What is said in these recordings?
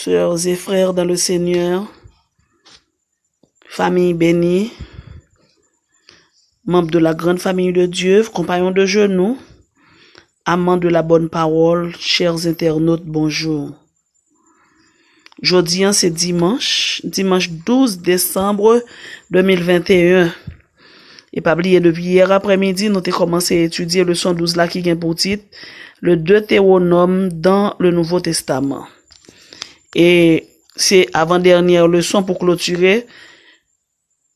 Sœurs et frères dans le Seigneur, famille bénie, membres de la grande famille de Dieu, compagnons de genoux, amants de la bonne parole, chers internautes, bonjour. Aujourd'hui, c'est dimanche 12 décembre 2021. Et pas oublier, depuis hier après-midi, nous avons commencé à étudier le leçon 12 là qui vient pour titre, le Deutéronome dans le Nouveau Testament. Et c'est avant-dernière leçon pour clôturer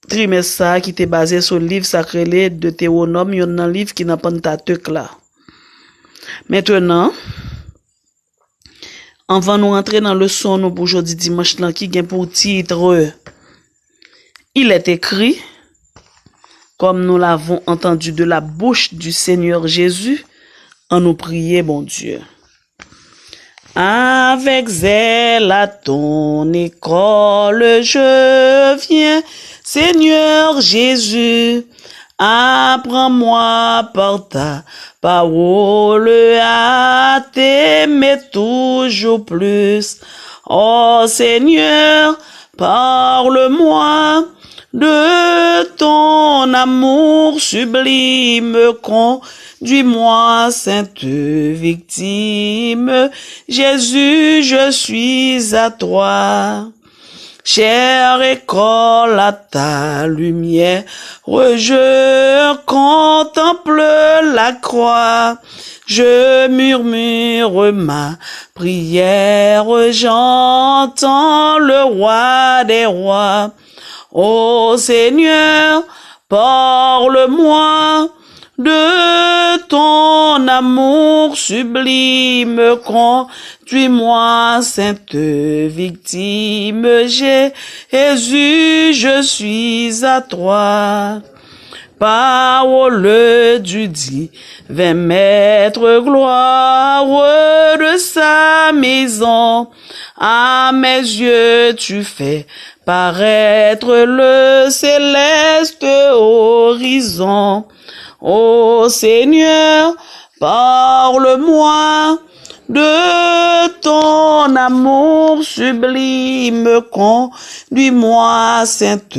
trimestre ça qui était basé sur le livre sacré de Deutéronome, il y a un livre qui n'a pas de tatek là. Maintenant, on va nous entrer dans le leçon nous pour aujourd'hui dimanche là qui vient pour titre il est écrit, comme nous l'avons entendu de la bouche du Seigneur Jésus, en nous prier, bon Dieu. Avec zèle à ton école, je viens, Seigneur Jésus, apprends-moi par ta parole à t'aimer toujours plus. Oh Seigneur, parle-moi de ton amour sublime, conduis-moi, sainte victime. Jésus, je suis à toi. Chère école à ta lumière, je contemple la croix. Je murmure ma prière, j'entends le roi des rois. Ô Seigneur, parle-moi de ton amour sublime, conduis-moi, sainte victime. Jésus, je suis à toi. Parole du divin maître, gloire de sa maison. À mes yeux, tu fais paraître le céleste horizon. Ô Seigneur, parle-moi de ton amour sublime, conduis-moi, sainte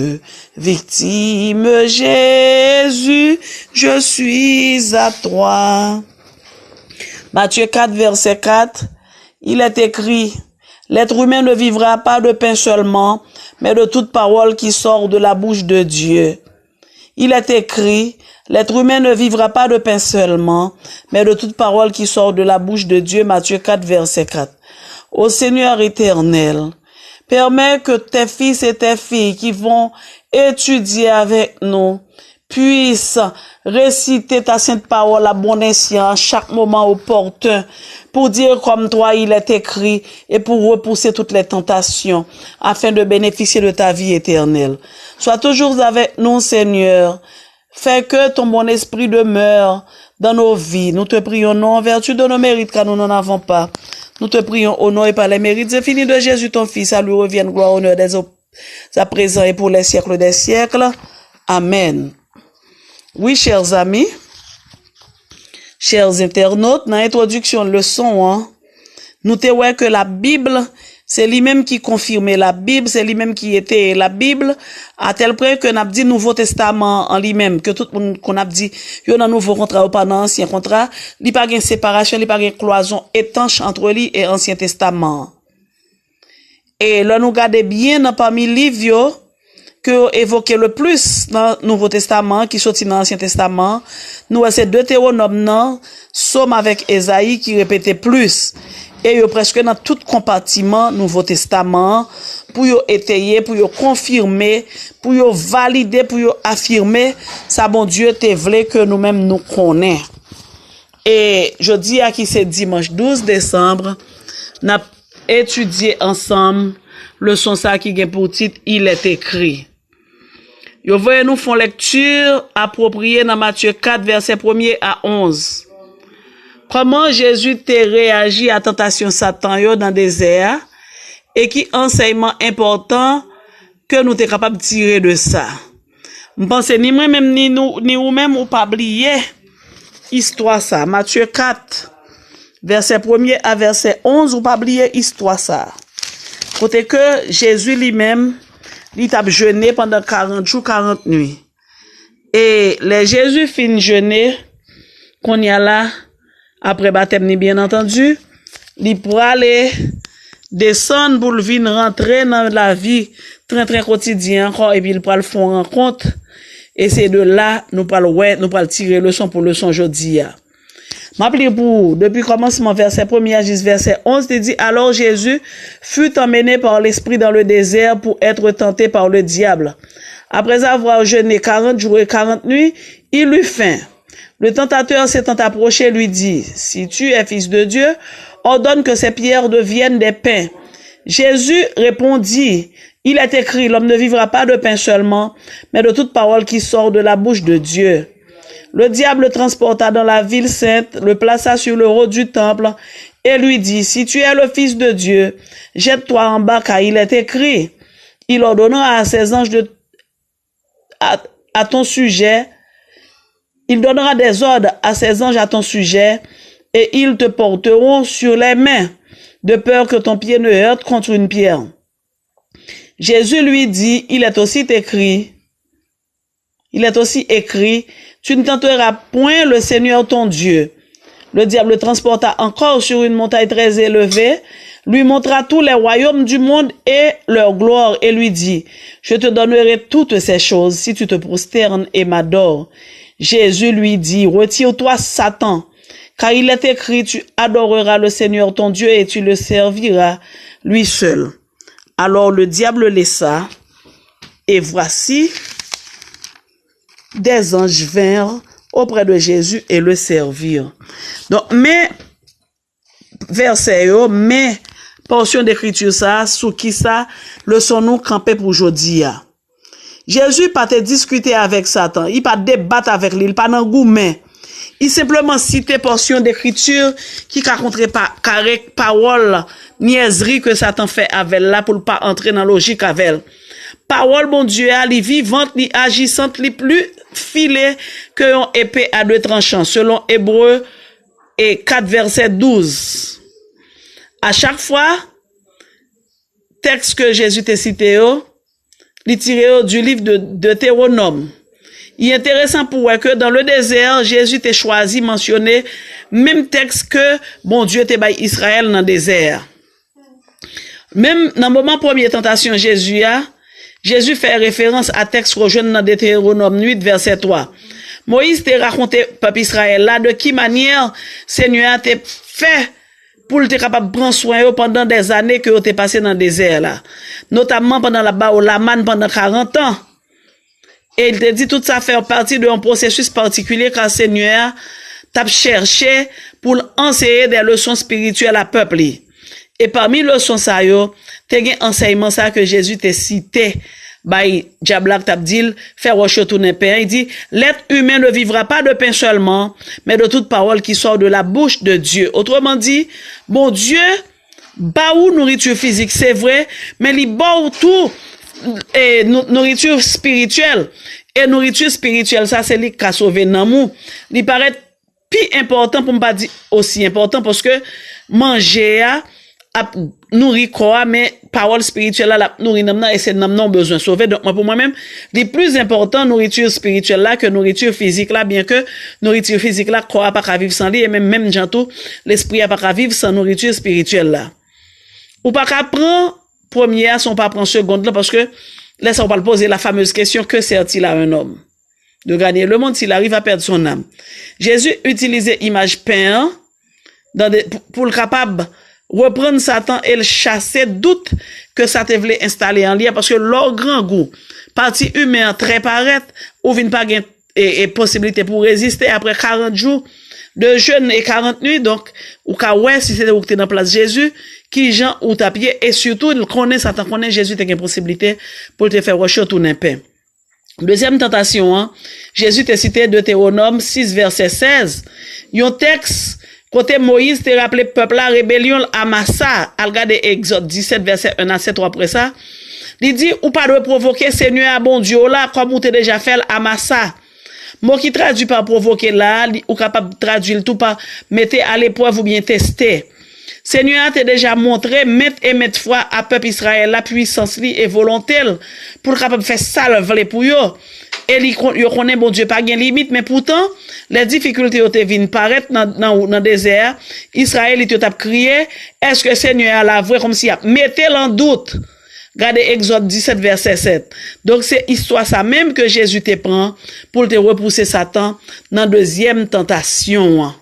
victime. Jésus, je suis à toi. Matthieu 4, verset 4, il est écrit, l'être humain ne vivra pas de pain seulement, mais de toute parole qui sort de la bouche de Dieu. Il est écrit, l'être humain ne vivra pas de pain seulement, mais de toute parole qui sort de la bouche de Dieu. Matthieu 4, verset 4. Ô Seigneur éternel, permets que tes fils et tes filles qui vont étudier avec nous puissent réciter ta sainte parole à bon escient, chaque moment opportun, pour dire comme toi il est écrit et pour repousser toutes les tentations, afin de bénéficier de ta vie éternelle. Sois toujours avec nous, Seigneur. Fais que ton bon esprit demeure dans nos vies. Nous te prions non en vertu de nos mérites, car nous n'en avons pas. Nous te prions au nom et par les mérites infinis de Jésus, ton Fils. À lui revienne gloire, honneur à présent et pour les siècles des siècles. Amen. Oui, chers amis, chers internautes, dans l'introduction de leçon, nous te voyons que la Bible, c'est lui-même qui confirmait la Bible, c'est lui-même qui était la Bible, à tel point que n'a dit Nouveau Testament en lui-même, que tout le monde qu'on a dit, il y a un nouveau contrat ou pas un ancien contrat, il n'y a pas de séparation, il n'y a pas de cloison étanche entre lui et Ancien Testament. Et là, nous regardons bien parmi les livres que évoqué le plus dans le Nouveau Testament, qui sortit dans l'Ancien Testament, nous avons ces Deutéronome, Somme avec Ésaïe qui répétait plus. Et yo presque dans tout compartiment Nouveau Testament, pour yo étayer, pour yo confirmer, pour yo valider, pour yo affirmer, ça bon Dieu te voulait que nous-mêmes nous connaissons. Et je dis à qui c'est dimanche 12 décembre, n'a étudié ensemble leçon ça qui est pour titre il est écrit. Yo voyez nous font lecture appropriée dans Matthieu 4 verset 1er à 11. Comment Jésus t'a réagi à tentation Satan yo dans le désert et qui enseignement important que nous t'es capable de tirer de ça. Je pense ni moi même ni nous ni ou même ou pas oublier histoire ça. Matthieu 4 verset 1er à verset 11 ou pas oublier histoire ça. Côté que Jésus lui-même, il a jeûné pendant 40 jours, 40 nuits. Et les Jésus fin jeûner, qu'on y a là, après baptême, bien entendu, il pourra aller descendre pour venir rentrer dans la vie très quotidien encore, et puis il pourra le faire rencontre. Et c'est de là, nous pourrons tirer leçon pour leçon aujourd'hui. M'appelez pour, depuis commencement, verset 1er jusqu'à verset 11, il dit, alors Jésus fut emmené par l'Esprit dans le désert pour être tenté par le diable. Après avoir jeûné 40 jours et 40 nuits, il eut faim. Le tentateur s'étant approché lui dit, si tu es fils de Dieu, ordonne que ces pierres deviennent des pains. Jésus répondit, il est écrit, l'homme ne vivra pas de pain seulement, mais de toute parole qui sort de la bouche de Dieu. Le diable le transporta dans la ville sainte, le plaça sur le haut du temple et lui dit, si tu es le fils de Dieu, jette-toi en bas car il est écrit. Il ordonnera à ses anges à ton sujet, il donnera des ordres à ses anges à ton sujet et ils te porteront sur les mains, de peur que ton pied ne heurte contre une pierre. Jésus lui dit, il est aussi écrit, tu ne tenteras point le Seigneur ton Dieu. Le diable le transporta encore sur une montagne très élevée, lui montra tous les royaumes du monde et leur gloire, et lui dit, je te donnerai toutes ces choses si tu te prosternes et m'adores. Jésus lui dit, retire-toi, Satan, car il est écrit, tu adoreras le Seigneur ton Dieu et tu le serviras lui seul. Alors le diable le laissa, et voici, des anges vinrent auprès de Jésus et le servirent. Donc, mais, verset yo, mais, portion d'écriture ça, sous qui ça, le son nous campé pour aujourd'hui. Jésus pas te discuter avec Satan, il pas débattre avec lui, il pas nan gourmet. Il simplement cite portion d'écriture qui raconterait pas carré parole niaiserie que Satan fait avec là pour pas entrer dans logique avec elle. Parole bon Dieu elle vivante, li agissante, li plus filée que une épée à deux tranchants selon Hébreux et 4 verset 12. À chaque fois texte que Jésus t'a cité li tiré du livre de Deutéronome. Il est intéressant pour voir que dans le désert, Jésus t'a choisi mentionner même texte que bon Dieu t'a bail Israël dans le désert. Même dans le moment première tentation Jésus fait référence à texte rejoint dans Deutéronome 8 verset 3. Moïse t'a raconté peuple Israël là de qui manière Seigneur t'a fait pour être capable de prendre soin pendant des années que t'es passé dans le désert là. Notamment pendant la manne pendant 40 ans. Et il te dit tout ça fait partie d'un processus particulier car Seigneur t'a cherché pour enseigner des leçons spirituelles à peuple. Et parmi les leçons ça yo, t'as un enseignement ça que Jésus t'a cité. By Diablak t'a dit faire retourner pain. Il dit l'être humain ne vivra pas de pain seulement, mais de toute parole qui sort de la bouche de Dieu. Autrement dit, bon Dieu ba ou nourriture physique, c'est vrai, mais il ba tout et nourriture spirituelle. Et nourriture spirituelle, ça c'est lui qui a sauvé l'amour. Il paraît plus important pour me pas dire aussi important parce que manger a nourrir corps mais parole spirituelle la nourrir namna et c'est namna besoin sauver. Donc pour moi-même, le plus important nourriture spirituelle là que nourriture physique là, bien que nourriture physique là corps pas vivre sans lui et même jantou l'esprit a pas vivre sans nourriture spirituelle là. Ou pas qu'à prendre première, son pas prendre seconde là, parce que là, ça on va le poser la fameuse question, que sert-il à un homme de gagner le monde s'il arrive à perdre son âme? Jésus utilisait image pain pour le capable reprendre Satan et le chasser doute que ça te voulait installer en lien, parce que leur grand goût, partie humaine très paraître, ou vient pas et possibilité pour résister après 40 jours de jeûne et 40 nuits, donc, ou ka ouais, si c'était où t'es dans place Jésus, qui Jean ou tapier, et surtout, il connaît Satan, connaît Jésus, t'as une possibilité pour te faire retourner pain. Deuxième tentation, Jésus t'a cité Deutéronome 6 verset 16. Yon texte, côté Moïse t'a rappelé peuple la rébellion à Massa, al regarder Exode 17 verset 1 à 7 après ça. Il dit, ou pas de provoquer Seigneur à bon Dieu là, comme ou t'es déjà fait à Massa. Mot qui traduit par provoquer là, ou capable de traduire tout par mettez à l'épreuve ou bien tester. Seigneur t'a déjà montré, mettre et mettre fois à peuple Israël, la puissance li et volonté pour capable faire salve pour yo. Et yo connaît bon Dieu pas gain limite, mais pourtant, les difficultés ont viennent paraître dans le désert. Israël, il t'a crié, est-ce que Seigneur a la vraie comme si mettez-le en doute. Regardez Exode 17, verset 7. Donc, c'est histoire ça même que Jésus te prend pour te repousser Satan dans deuxième tentation.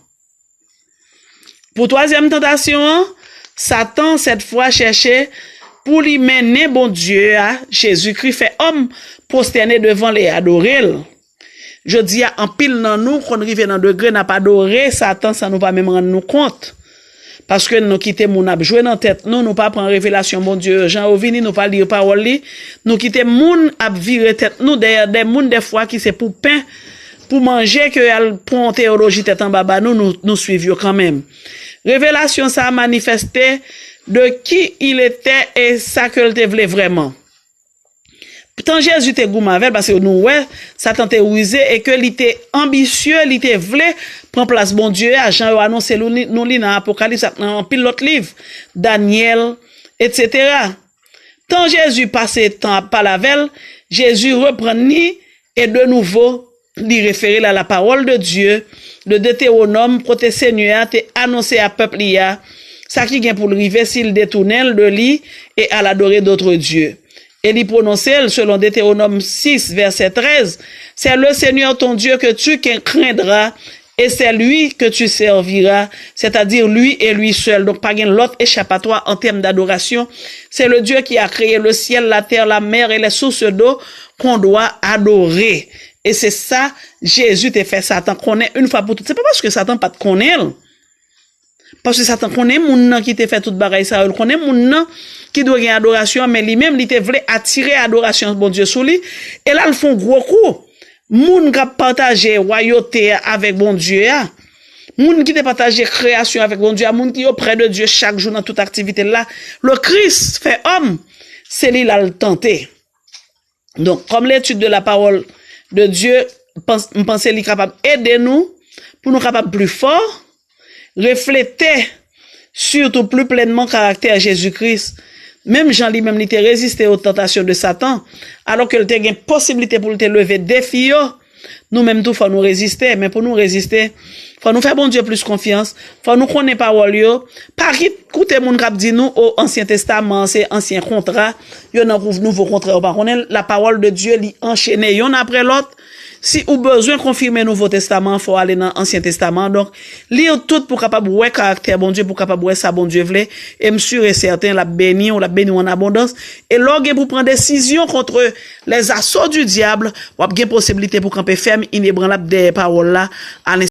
Pour troisième tentation, Satan, cette fois, cherchait pour lui mener bon Dieu à Jésus-Christ fait homme, prosterné devant les adorer. Je dis en pile dans nous, qu'on arrive dans degré, n'a pas adoré Satan, ça nous va même rendre nous compte. Parce que nous quittons moun ap jouer dans tête nous pas prendre révélation bon Dieu Jean Ovini nous pas lire parole li nous quittons moun ap virer tête nous derrière des moun des fois qui c'est pour pain pour manger que elle prend théologie tête en baba nous suivions quand même révélation ça a manifesté de qui il était et ça que il voulait vraiment. Tant Jésus était gourmand parce que nous ouais Satan était rusé et que il était ambitieux, il était voulait prendre place bon Dieu à Jean a annoncé nous li dans Apocalypse dans pile l'autre livre Daniel etc. Tant Jésus passait temps par la veille, Jésus reprend ni et de nouveau lui référer à la parole de Dieu, le Deutéronome côté Seigneur t'est annoncé à peuple là ça qui vient pour le river s'il détournait de lui et à l'adorer d'autres dieux. Et il prononçait selon Deutéronome 6, verset 13, c'est le Seigneur ton Dieu que tu craindras et c'est lui que tu serviras, c'est-à-dire lui et lui seul. Donc, pas l'autre échappatoire en termes d'adoration. C'est le Dieu qui a créé le ciel, la terre, la mer et les sources d'eau qu'on doit adorer. Et c'est ça, Jésus t'a fait Satan connaît une fois pour toutes. C'est pas parce que Satan pas te connaît. Parce que Satan connaît moun nan qui te fait tout bagaille ça, il connaît moun nan qui doit gagner adoration mais lui-même il te voulait attirer adoration bon Dieu sous lui et là ils font gros coup. Moun qui partager royauté avec bon Dieu a. Moun qui te partager création avec bon Dieu, moun qui est près de Dieu chaque jour dans toute activité là, le Christ fait homme, c'est lui là le tenter. Donc comme l'étude de la parole de Dieu, penser lui capable aider nous pour nous capable plus fort refléter surtout plus pleinement caractère Jésus-Christ. Même Jean lui-même il était résisté aux tentations de Satan, alors que il était une possibilité pour te lever défi. Nous-mêmes tout faut nous résister, mais pour nous résister, faut nous faire bon Dieu plus confiance, faut nous connaître parole yo, pas écouter moun k'ap di nous au Ancien Testament, c'est ancien contrat, yo nan nouveau contrat, par contre la parole de Dieu li enchaîné yon après l'autre. Si ou besoin confirmer Nouveau Testament, faut aller dans Ancien Testament. Donc, lire tout pour capable ouais caractère bon Dieu, pour capable ouais ça bon Dieu voulait. Et sûr et certain, la béni en abondance. Et l'orgue pour prendre décision contre les assauts du diable, ou a possibilité pour camper ferme, inébranlable des paroles là,